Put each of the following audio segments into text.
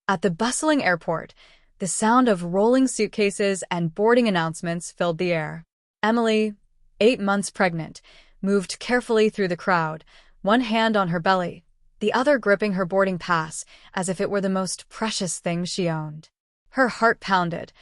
At the bustling airport, the sound of rolling suitcases and boarding announcements filled the air. Emily, 8 months pregnant, moved carefully through the crowd, one hand on her belly, the other gripping her boarding pass as if it were the most precious thing she owned. Her heart pounded.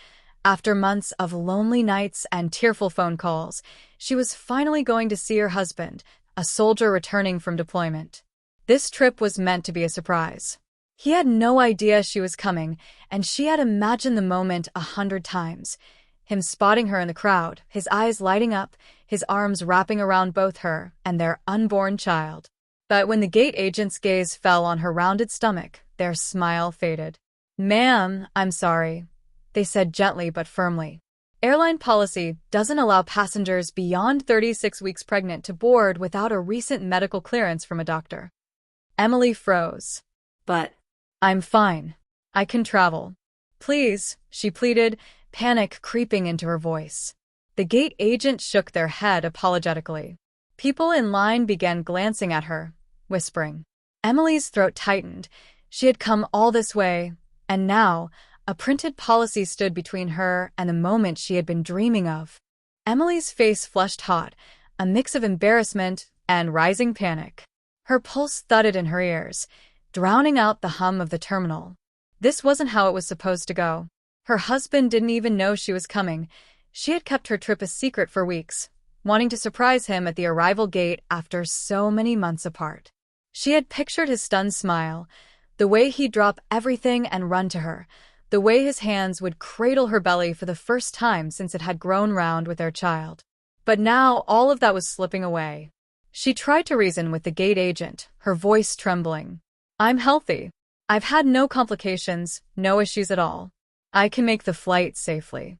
After months of lonely nights and tearful phone calls, she was finally going to see her husband, a soldier returning from deployment. This trip was meant to be a surprise. He had no idea she was coming, and she had imagined the moment 100 times. Him spotting her in the crowd, his eyes lighting up, his arms wrapping around both her and their unborn child. But when the gate agent's gaze fell on her rounded stomach, their smile faded. "Ma'am, I'm sorry," they said gently but firmly. Airline policy doesn't allow passengers beyond 36 weeks pregnant to board without a recent medical clearance from a doctor. Emily froze. But "I'm fine. I can travel. Please," she pleaded, panic creeping into her voice. The gate agent shook their head apologetically. People in line began glancing at her, whispering. Emily's throat tightened. She had come all this way, and now a printed policy stood between her and the moment she had been dreaming of. Emily's face flushed hot, a mix of embarrassment and rising panic. Her pulse thudded in her ears, drowning out the hum of the terminal. This wasn't how it was supposed to go. Her husband didn't even know she was coming. She had kept her trip a secret for weeks, wanting to surprise him at the arrival gate after so many months apart. She had pictured his stunned smile, the way he'd drop everything and run to her, the way his hands would cradle her belly for the first time since it had grown round with their child. But now all of that was slipping away. She tried to reason with the gate agent, her voice trembling. "I'm healthy. I've had no complications, no issues at all. I can make the flight safely."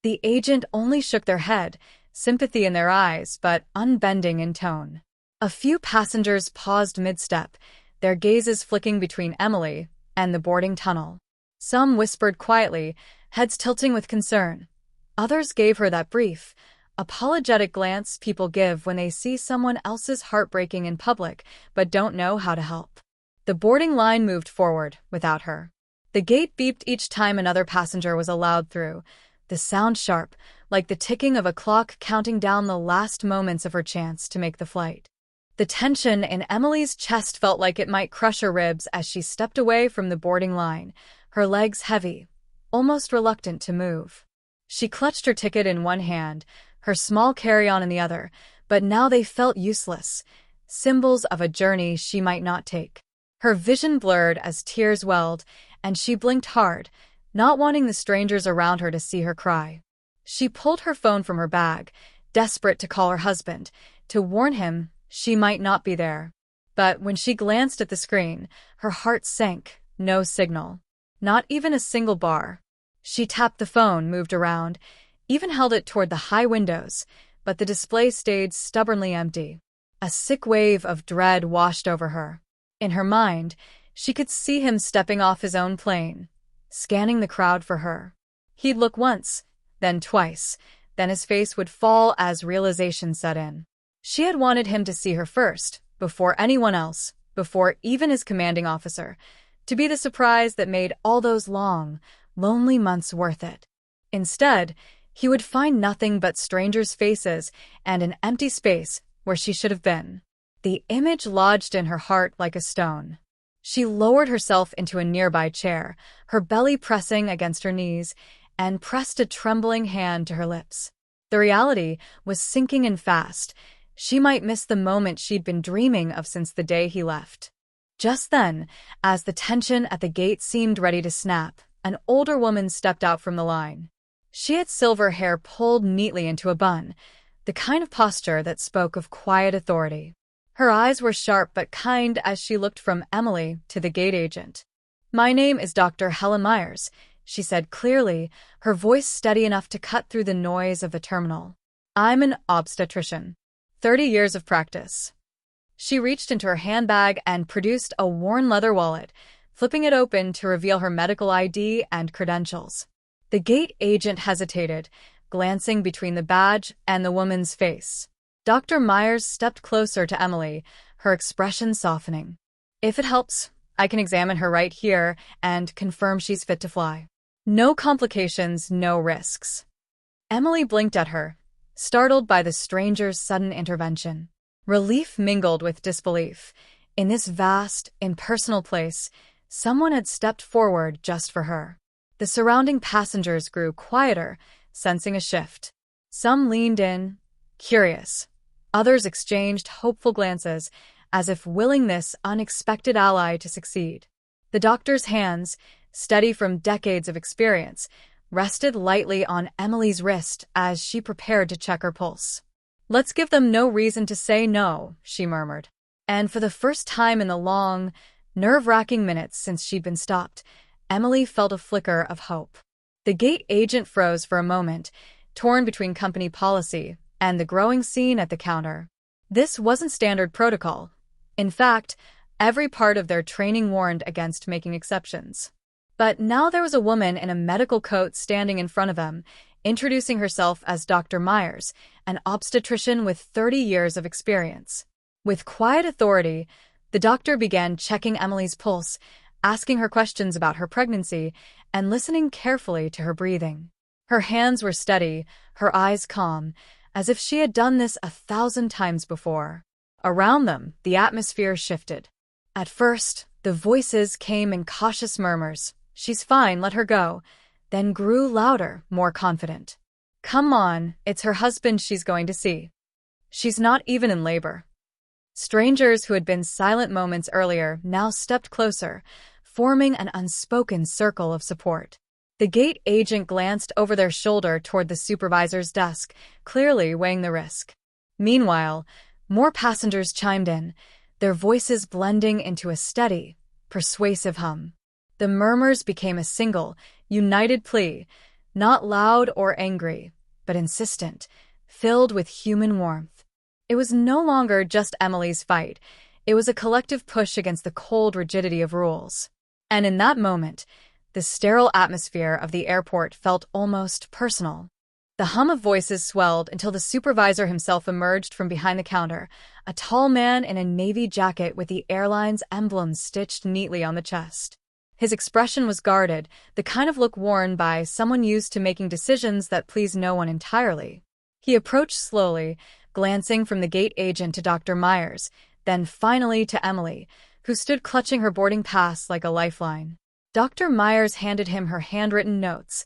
The agent only shook their head, sympathy in their eyes, but unbending in tone. A few passengers paused mid-step, their gazes flicking between Emily and the boarding tunnel. Some whispered quietly, heads tilting with concern. Others gave her that brief, apologetic glance people give when they see someone else's heart breaking in public but don't know how to help. The boarding line moved forward without her. The gate beeped each time another passenger was allowed through, the sound sharp, like the ticking of a clock counting down the last moments of her chance to make the flight. The tension in Emily's chest felt like it might crush her ribs as she stepped away from the boarding line, her legs heavy, almost reluctant to move. She clutched her ticket in one hand, her small carry-on in the other, but now they felt useless, symbols of a journey she might not take. Her vision blurred as tears welled, and she blinked hard, not wanting the strangers around her to see her cry. She pulled her phone from her bag, desperate to call her husband, to warn him she might not be there. But when she glanced at the screen, her heart sank, no signal. Not even a single bar. She tapped the phone, moved around, even held it toward the high windows, but the display stayed stubbornly empty. A sick wave of dread washed over her. In her mind, she could see him stepping off his own plane, scanning the crowd for her. He'd look once, then twice, then his face would fall as realization set in. She had wanted him to see her first, before anyone else, before even his commanding officer, to be the surprise that made all those long, lonely months worth it. Instead, he would find nothing but strangers' faces and an empty space where she should have been. The image lodged in her heart like a stone. She lowered herself into a nearby chair, her belly pressing against her knees, and pressed a trembling hand to her lips. The reality was sinking in fast. She might miss the moment she'd been dreaming of since the day he left. Just then, as the tension at the gate seemed ready to snap, an older woman stepped out from the line. She had silver hair pulled neatly into a bun, the kind of posture that spoke of quiet authority. Her eyes were sharp but kind as she looked from Emily to the gate agent. "My name is Dr. Helen Meyers," she said clearly, her voice steady enough to cut through the noise of the terminal. "I'm an obstetrician. 30 years of practice." She reached into her handbag and produced a worn leather wallet, flipping it open to reveal her medical ID and credentials. The gate agent hesitated, glancing between the badge and the woman's face. Dr. Meyers stepped closer to Emily, her expression softening. "If it helps, I can examine her right here and confirm she's fit to fly. No complications, no risks. Emily blinked at her, startled by the stranger's sudden intervention. Relief mingled with disbelief. In this vast, impersonal place, someone had stepped forward just for her. The surrounding passengers grew quieter, sensing a shift. Some leaned in, curious. Others exchanged hopeful glances, as if willing this unexpected ally to succeed. The doctor's hands, steady from decades of experience, rested lightly on Emily's wrist as she prepared to check her pulse. "Let's give them no reason to say no," she murmured. And for the first time in the long, nerve-wracking minutes since she'd been stopped, Emily felt a flicker of hope. The gate agent froze for a moment, torn between company policy and the growing scene at the counter. This wasn't standard protocol. In fact, every part of their training warned against making exceptions. But now there was a woman in a medical coat standing in front of them, introducing herself as Dr. Meyers, an obstetrician with 30 years of experience. With quiet authority, the doctor began checking Emily's pulse, asking her questions about her pregnancy, and listening carefully to her breathing. Her hands were steady, her eyes calm, as if she had done this 1,000 times before. Around them, the atmosphere shifted. At first, the voices came in cautious murmurs. "She's fine, let her go," then grew louder, more confident. "Come on, it's her husband she's going to see. She's not even in labor." Strangers who had been silent moments earlier now stepped closer, forming an unspoken circle of support. The gate agent glanced over their shoulder toward the supervisor's desk, clearly weighing the risk. Meanwhile, more passengers chimed in, their voices blending into a steady, persuasive hum. The murmurs became a single, united plea, not loud or angry, but insistent, filled with human warmth. It was no longer just Emily's fight. It was a collective push against the cold rigidity of rules. And in that moment, the sterile atmosphere of the airport felt almost personal. The hum of voices swelled until the supervisor himself emerged from behind the counter, a tall man in a navy jacket with the airline's emblem stitched neatly on the chest. His expression was guarded, the kind of look worn by someone used to making decisions that please no one entirely. He approached slowly, glancing from the gate agent to Dr. Meyers, then finally to Emily, who stood clutching her boarding pass like a lifeline. Dr. Meyers handed him her handwritten notes.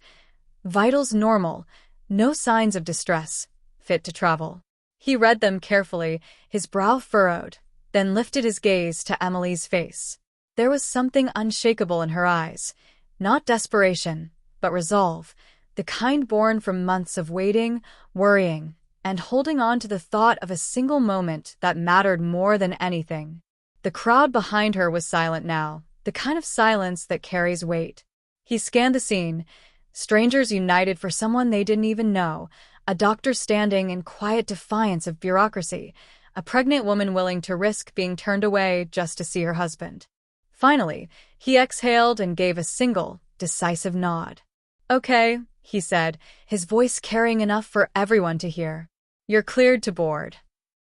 Vitals normal, no signs of distress, fit to travel. He read them carefully, his brow furrowed, then lifted his gaze to Emily's face. There was something unshakable in her eyes, not desperation, but resolve, the kind born from months of waiting, worrying, and holding on to the thought of a single moment that mattered more than anything. The crowd behind her was silent now, the kind of silence that carries weight. He scanned the scene, strangers united for someone they didn't even know, a doctor standing in quiet defiance of bureaucracy, a pregnant woman willing to risk being turned away just to see her husband. Finally, he exhaled and gave a single, decisive nod. "Okay," he said, his voice carrying enough for everyone to hear. "You're cleared to board."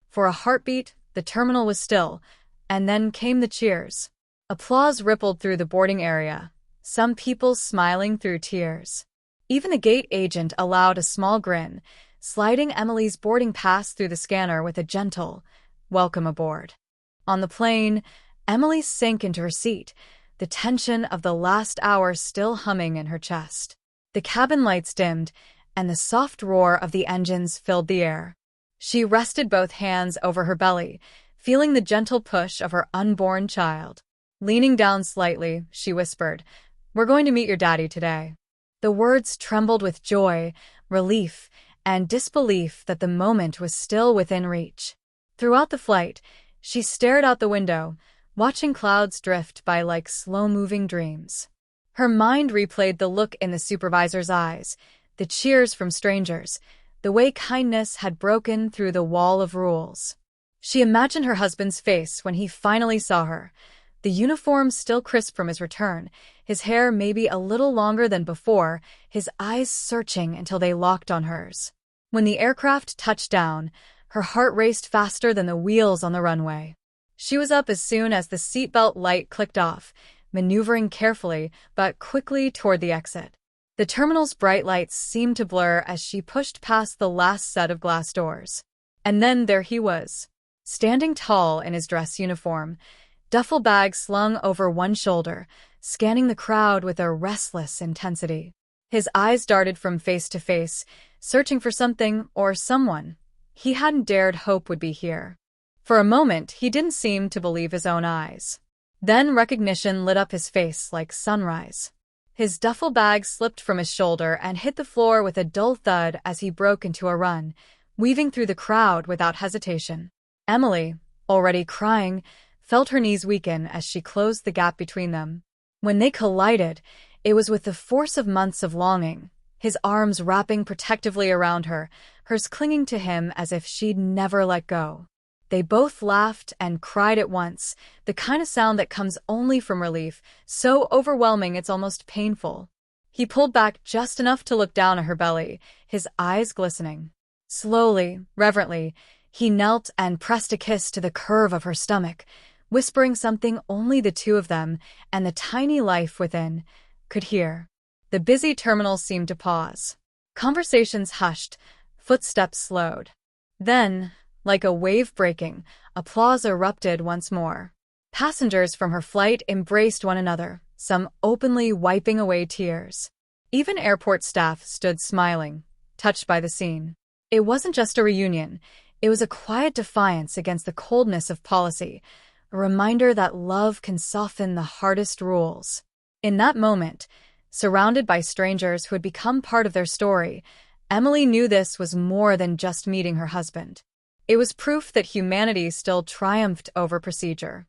For a heartbeat, the terminal was still, and then came the cheers. Applause rippled through the boarding area, some people smiling through tears. Even the gate agent allowed a small grin, sliding Emily's boarding pass through the scanner with a gentle, "Welcome aboard." On the plane, Emily sank into her seat, the tension of the last hour still humming in her chest. The cabin lights dimmed, and the soft roar of the engines filled the air. She rested both hands over her belly, feeling the gentle push of her unborn child. Leaning down slightly, she whispered, "We're going to meet your daddy today." The words trembled with joy, relief, and disbelief that the moment was still within reach. Throughout the flight, she stared out the window, watching clouds drift by like slow-moving dreams. Her mind replayed the look in the supervisor's eyes, the cheers from strangers, the way kindness had broken through the wall of rules. She imagined her husband's face when he finally saw her, the uniform still crisp from his return, his hair maybe a little longer than before, his eyes searching until they locked on hers. When the aircraft touched down, her heart raced faster than the wheels on the runway. She was up as soon as the seatbelt light clicked off, maneuvering carefully but quickly toward the exit. The terminal's bright lights seemed to blur as she pushed past the last set of glass doors. And then there he was, standing tall in his dress uniform, duffel bag slung over one shoulder, scanning the crowd with a restless intensity. His eyes darted from face to face, searching for something or someone he hadn't dared hope would be here. For a moment, he didn't seem to believe his own eyes. Then recognition lit up his face like sunrise. His duffel bag slipped from his shoulder and hit the floor with a dull thud as he broke into a run, weaving through the crowd without hesitation. Emily, already crying, felt her knees weaken as she closed the gap between them. When they collided, it was with the force of months of longing, his arms wrapping protectively around her, hers clinging to him as if she'd never let go. They both laughed and cried at once, the kind of sound that comes only from relief, so overwhelming it's almost painful. He pulled back just enough to look down at her belly, his eyes glistening. Slowly, reverently, he knelt and pressed a kiss to the curve of her stomach, whispering something only the two of them and the tiny life within could hear. The busy terminal seemed to pause. Conversations hushed, footsteps slowed. Then, like a wave breaking, applause erupted once more. Passengers from her flight embraced one another, some openly wiping away tears. Even airport staff stood smiling, touched by the scene. It wasn't just a reunion, it was a quiet defiance against the coldness of policy, a reminder that love can soften the hardest rules. In that moment, surrounded by strangers who had become part of their story, Emily knew this was more than just meeting her husband. It was proof that humanity still triumphed over procedure.